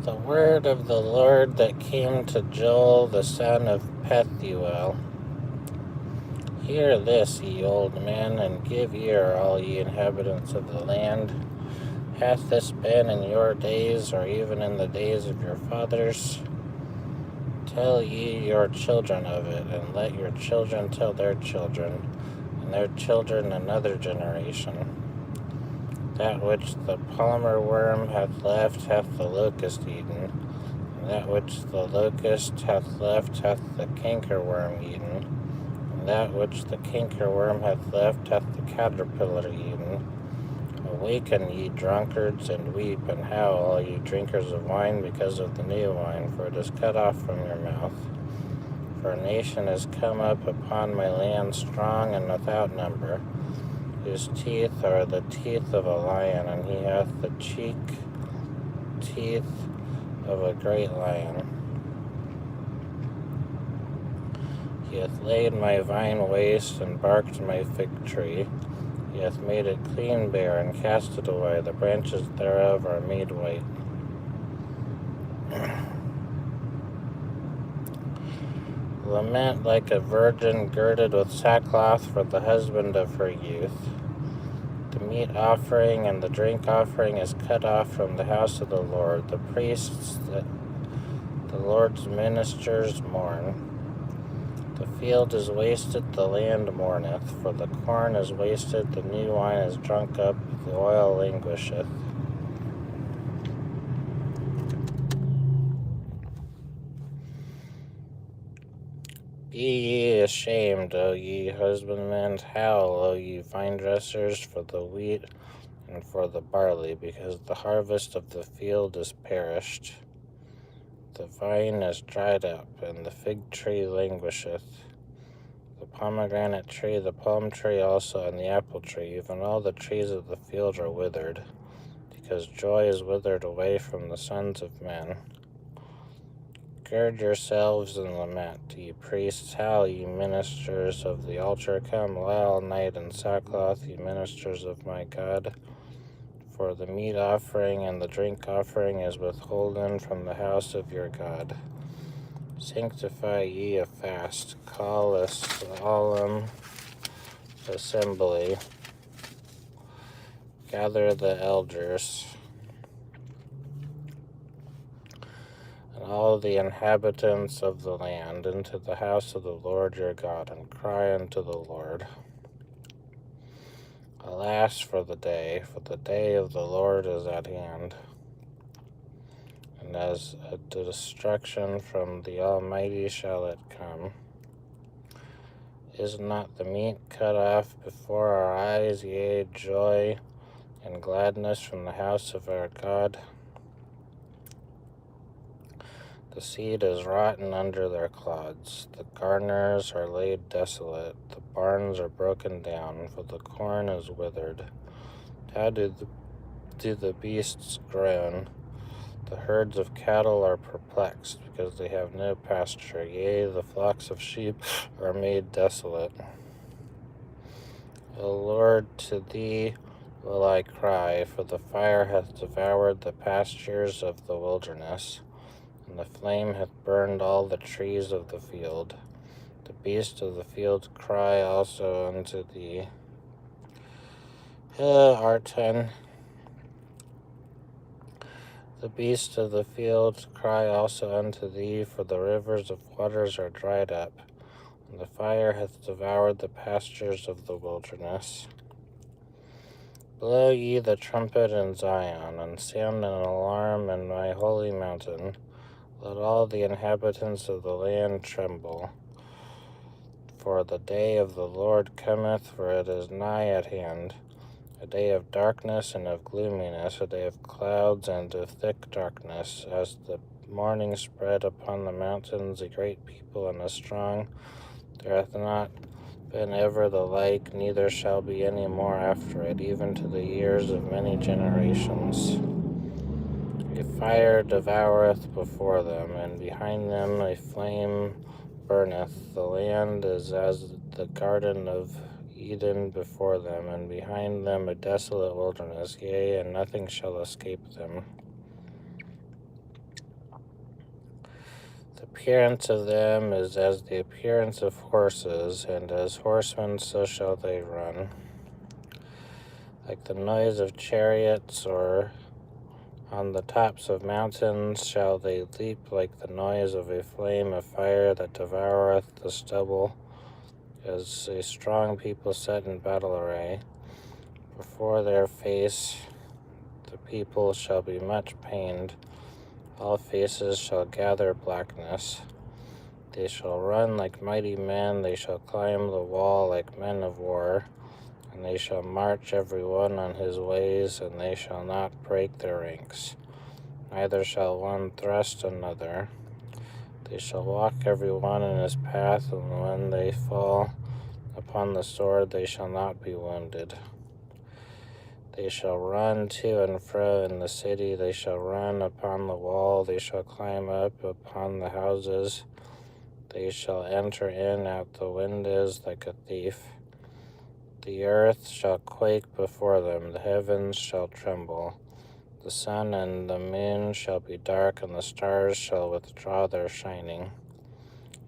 The word of the Lord that came to Joel the son of Pethuel. Hear this, ye old men, and give ear, all ye inhabitants of the land. Hath this been in your days, or even in the days of your fathers? Tell ye your children of it, and let your children tell their children, and their children another generation. That which the palmer worm hath left hath the locust eaten, and that which the locust hath left hath the cankerworm eaten, and that which the cankerworm hath left hath the caterpillar eaten. Awaken, ye drunkards, and weep, and howl, all ye drinkers of wine, because of the new wine, for it is cut off from your mouth. For a nation is come up upon my land, strong and without number, whose teeth are the teeth of a lion, and he hath the teeth of a great lion. He hath laid my vine waste, and barked my fig tree. He hath made it clean bare, and cast it away. The branches thereof are made white. Lament like a virgin girded with sackcloth for the husband of her youth. The meat offering and the drink offering is cut off from the house of the Lord. The priests, the Lord's ministers, mourn. The field is wasted, the land mourneth, for the corn is wasted, the new wine is drunk up, the oil languisheth. Be ye ashamed, O ye husbandmen, howl, O ye vine dressers, for the wheat and for the barley, because the harvest of the field is perished. The vine is dried up, and the fig tree languisheth. The pomegranate tree, the palm tree also, and the apple tree, even all the trees of the field are withered, because joy is withered away from the sons of men. Gird yourselves and lament, ye priests, howl, ye ministers of the altar, come, lie all night in sackcloth, ye ministers of my God. For the meat offering and the drink offering is withholden from the house of your God. Sanctify ye a fast, call a solemn assembly, gather the elders, and all the inhabitants of the land into the house of the Lord your God, and cry unto the Lord. Alas for the day of the Lord is at hand, and as a destruction from the Almighty shall it come. Is not the meat cut off before our eyes, yea, joy and gladness from the house of our God? The seed is rotten under their clods, the garners are laid desolate, the barns are broken down, for the corn is withered. How do the beasts groan? The herds of cattle are perplexed, because they have no pasture. Yea, the flocks of sheep are made desolate. O Lord, to thee will I cry, for the fire hath devoured the pastures of the wilderness, and the flame hath burned all the trees of the field. The beasts of the field cry also unto thee. Arten. The beasts of the field cry also unto thee, for the rivers of waters are dried up, and the fire hath devoured the pastures of the wilderness. Blow ye the trumpet in Zion, and sound an alarm in my holy mountain. Let all the inhabitants of the land tremble. For the day of the Lord cometh, for it is nigh at hand, a day of darkness and of gloominess, a day of clouds and of thick darkness, as the morning spread upon the mountains, a great people and a strong. There hath not been ever the like, neither shall be any more after it, even to the years of many generations. A fire devoureth before them, and behind them a flame burneth. The land is as the garden of Eden before them, and behind them a desolate wilderness, yea, and nothing shall escape them. The appearance of them is as the appearance of horses, and as horsemen so shall they run. Like the noise of chariots, or on the tops of mountains shall they leap, like the noise of a flame of fire that devoureth the stubble, as a strong people set in battle array. Before their face the people shall be much pained, all faces shall gather blackness. They shall run like mighty men, they shall climb the wall like men of war, and they shall march every one on his ways, and they shall not break their ranks, neither shall one thrust another. They shall walk every one in his path, and when they fall upon the sword they shall not be wounded. They shall run to and fro in the city, they shall run upon the wall, they shall climb up upon the houses, they shall enter in at the windows like a thief. The earth shall quake before them, the heavens shall tremble. The sun and the moon shall be dark, and the stars shall withdraw their shining.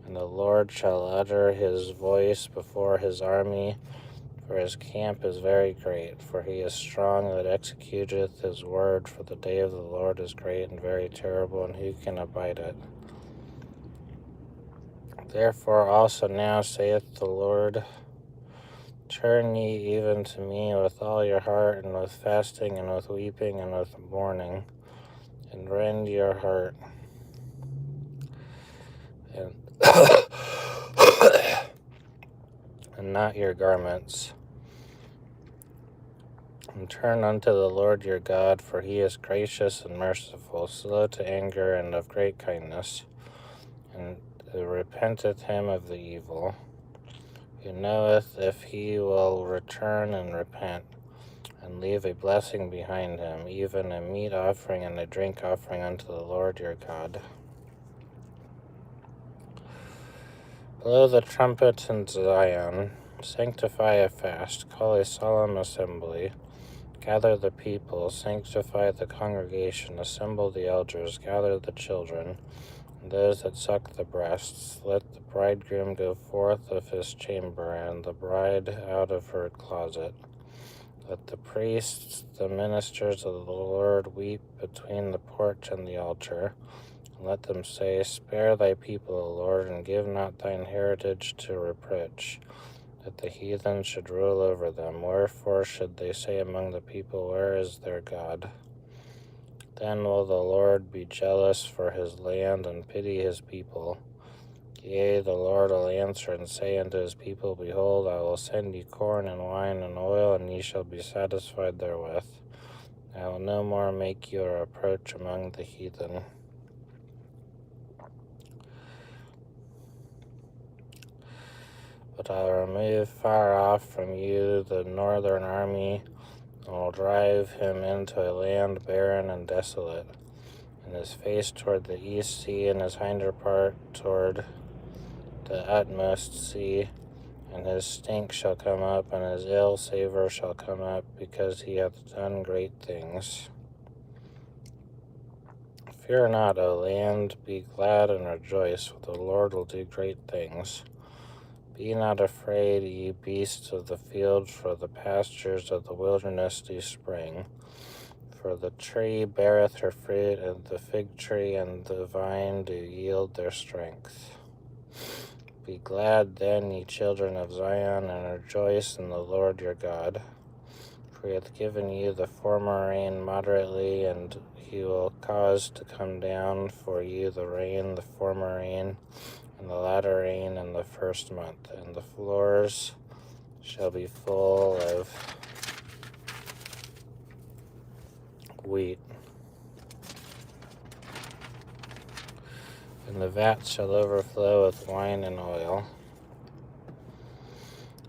And the Lord shall utter his voice before his army, for his camp is very great, for he is strong that executeth his word, for the day of the Lord is great and very terrible, and who can abide it? Therefore also now saith the Lord, turn ye even to me with all your heart, and with fasting, and with weeping, and with mourning, and rend your heart, and and not your garments, and turn unto the Lord your God, for he is gracious and merciful, slow to anger, and of great kindness, and repenteth him of the evil, who knoweth if he will return and repent, and leave a blessing behind him, even a meat offering and a drink offering unto the Lord your God. Blow the trumpet in Zion, sanctify a fast, call a solemn assembly, gather the people, sanctify the congregation, assemble the elders, gather the children, and those that suck the breasts. Let the bridegroom go forth of his chamber, and the bride out of her closet. Let the priests, the ministers of the Lord, weep between the porch and the altar. And let them say, spare thy people, O Lord, and give not thine heritage to reproach, that the heathen should rule over them. Wherefore should they say among the people, where is their God? Then will the Lord be jealous for his land, and pity his people. Yea, the Lord will answer and say unto his people, behold, I will send you corn and wine and oil, and ye shall be satisfied therewith. I will no more make you a reproach among the heathen. But I'll remove far off from you the northern army, and will drive him into a land barren and desolate, and his face toward the east sea, and his hinder part toward the utmost sea, and his stink shall come up, and his ill savor shall come up, because he hath done great things. Fear not, O land, be glad and rejoice, for the Lord will do great things. Be not afraid, ye beasts of the field, for the pastures of the wilderness do spring. For the tree beareth her fruit, and the fig tree and the vine do yield their strength. Be glad then, ye children of Zion, and rejoice in the Lord your God. For he hath given you the former rain moderately, and he will cause to come down for you the rain, the former rain, and the latter rain in the first month. And the floors shall be full of wheat, and the vats shall overflow with wine and oil.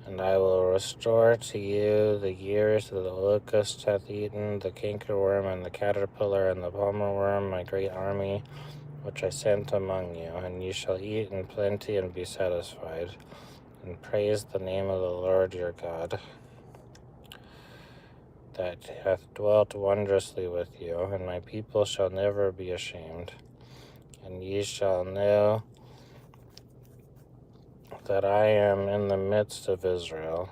And I will restore to you the years that the locust hath eaten, the cankerworm and the caterpillar and the palmer worm, my great army, which I sent among you. And ye shall eat in plenty and be satisfied, and praise the name of the Lord your God, that hath dwelt wondrously with you. And my people shall never be ashamed. And ye shall know that I am in the midst of Israel,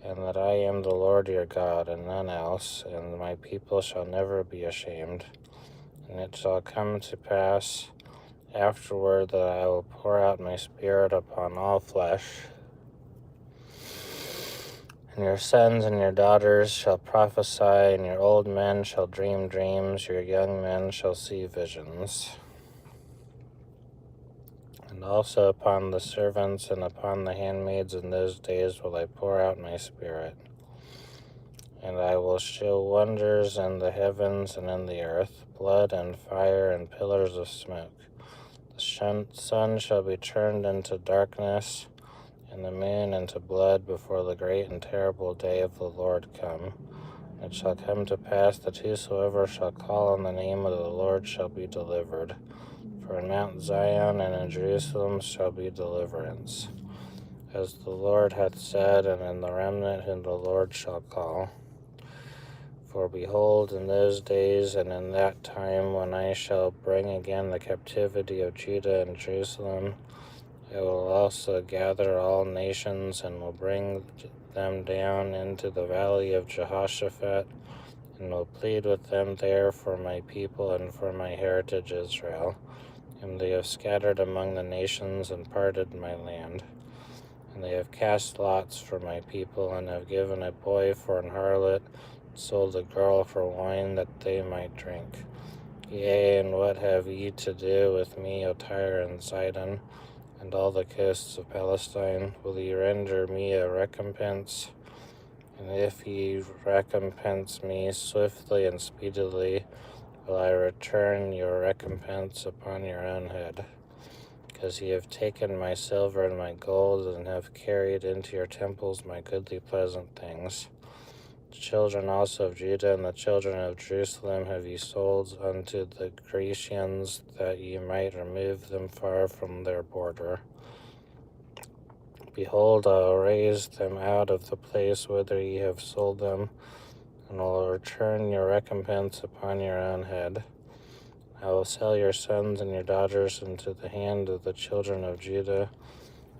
and that I am the Lord your God, and none else, and my people shall never be ashamed. And it shall come to pass afterward that I will pour out my spirit upon all flesh, and your sons and your daughters shall prophesy, and your old men shall dream dreams, your young men shall see visions. And also upon the servants and upon the handmaids in those days will I pour out my spirit. And I will show wonders in the heavens and in the earth, blood and fire and pillars of smoke. The sun shall be turned into darkness, and the moon into blood, before the great and terrible day of the Lord come. It shall come to pass that whosoever shall call on the name of the Lord shall be delivered. For in Mount Zion and in Jerusalem shall be deliverance, as the Lord hath said, and in the remnant whom the Lord shall call. For behold, in those days and in that time, when I shall bring again the captivity of Judah and Jerusalem, I will also gather all nations, and will bring them down into the valley of Jehoshaphat, and will plead with them there for my people and for my heritage Israel, whom they have scattered among the nations and parted my land. And they have cast lots for my people, and have given a boy for an harlot, sold a girl for wine that they might drink. Yea, and what have ye to do with me, O Tyre and Sidon, and all the coasts of Palestine? Will ye render me a recompense? And if ye recompense me swiftly and speedily, will I return your recompense upon your own head. Because ye have taken my silver and my gold, and have carried into your temples my goodly pleasant things. The children also of Judah and the children of Jerusalem have ye sold unto the Grecians, that ye might remove them far from their border. Behold, I will raise them out of the place whither ye have sold them, and will return your recompense upon your own head. I will sell your sons and your daughters into the hand of the children of Judah,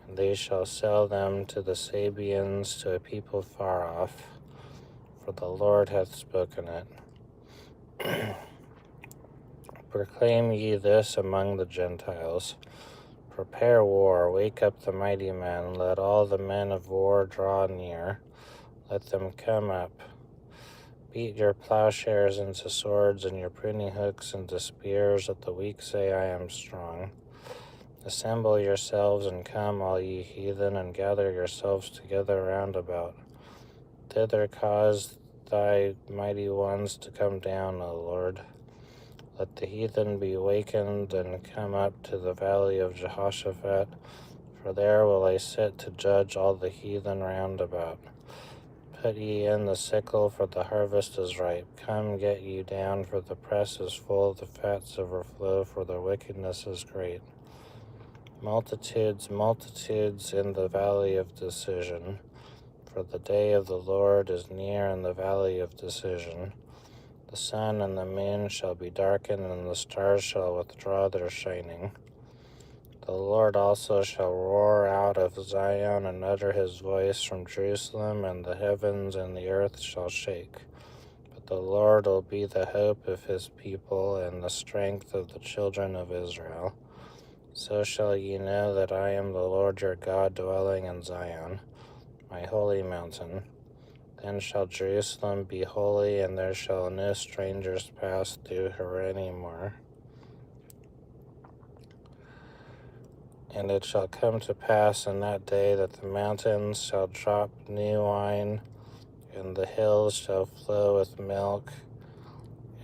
and they shall sell them to the Sabeans, to a people far off. For the Lord hath spoken it. Proclaim ye this among the Gentiles. Prepare war, wake up the mighty men, let all the men of war draw near. Let them come up. Beat your plowshares into swords, and your pruning hooks into spears, that the weak say, I am strong. Assemble yourselves, and come, all ye heathen, and gather yourselves together round about. Thither cause thy mighty ones to come down, O Lord. Let the heathen be wakened, and come up to the valley of Jehoshaphat, for there will I sit to judge all the heathen round about. Put ye in the sickle, for the harvest is ripe. Come, get you down, for the press is full, the fats overflow, for their wickedness is great. multitudes, multitudes in the valley of decision. For the day of the Lord is near in the valley of decision. The sun and the moon shall be darkened, and the stars shall withdraw their shining. The Lord also shall roar out of Zion and utter his voice from Jerusalem, and the heavens and the earth shall shake. But the Lord will be the hope of his people and the strength of the children of Israel. So shall ye know that I am the Lord your God, dwelling in Zion, my holy mountain. Then shall Jerusalem be holy, and there shall no strangers pass through her any more. And it shall come to pass in that day that the mountains shall drop new wine, and the hills shall flow with milk,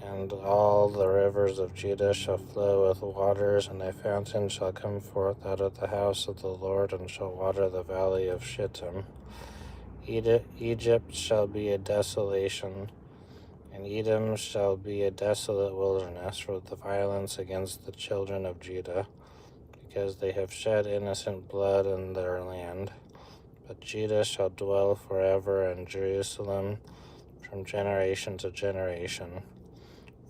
and all the rivers of Judah shall flow with waters, and a fountain shall come forth out of the house of the Lord, and shall water the valley of Shittim. Egypt shall be a desolation, and Edom shall be a desolate wilderness for the violence against the children of Judah, because they have shed innocent blood in their land. But Judah shall dwell forever, and Jerusalem from generation to generation.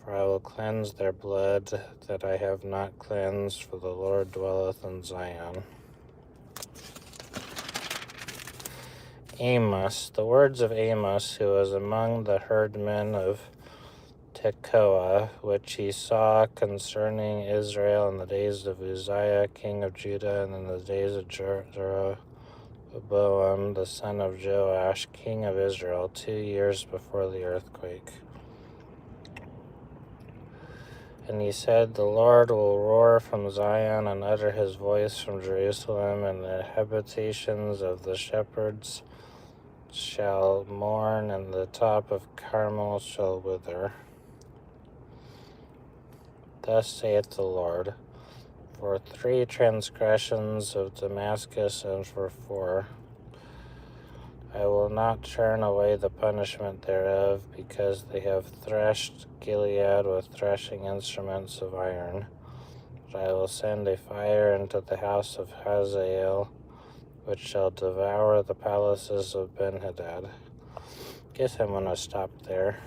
For I will cleanse their blood that I have not cleansed, for the Lord dwelleth in Zion. Amos. The words of Amos, who was among the herdmen of Tekoa, which he saw concerning Israel in the days of Uzziah, king of Judah, and in the days of Jeroboam, the son of Joash, king of Israel, 2 years before the earthquake. And he said, The Lord will roar from Zion and utter his voice from Jerusalem, and the habitations of the shepherds shall mourn, and the top of Carmel shall wither. Thus saith the Lord, for 3 transgressions of Damascus, and for 4, I will not turn away the punishment thereof, because they have threshed Gilead with threshing instruments of iron. But I will send a fire into the house of Hazael, which shall devour the palaces of Benhadad. Guess I'm going to stop there.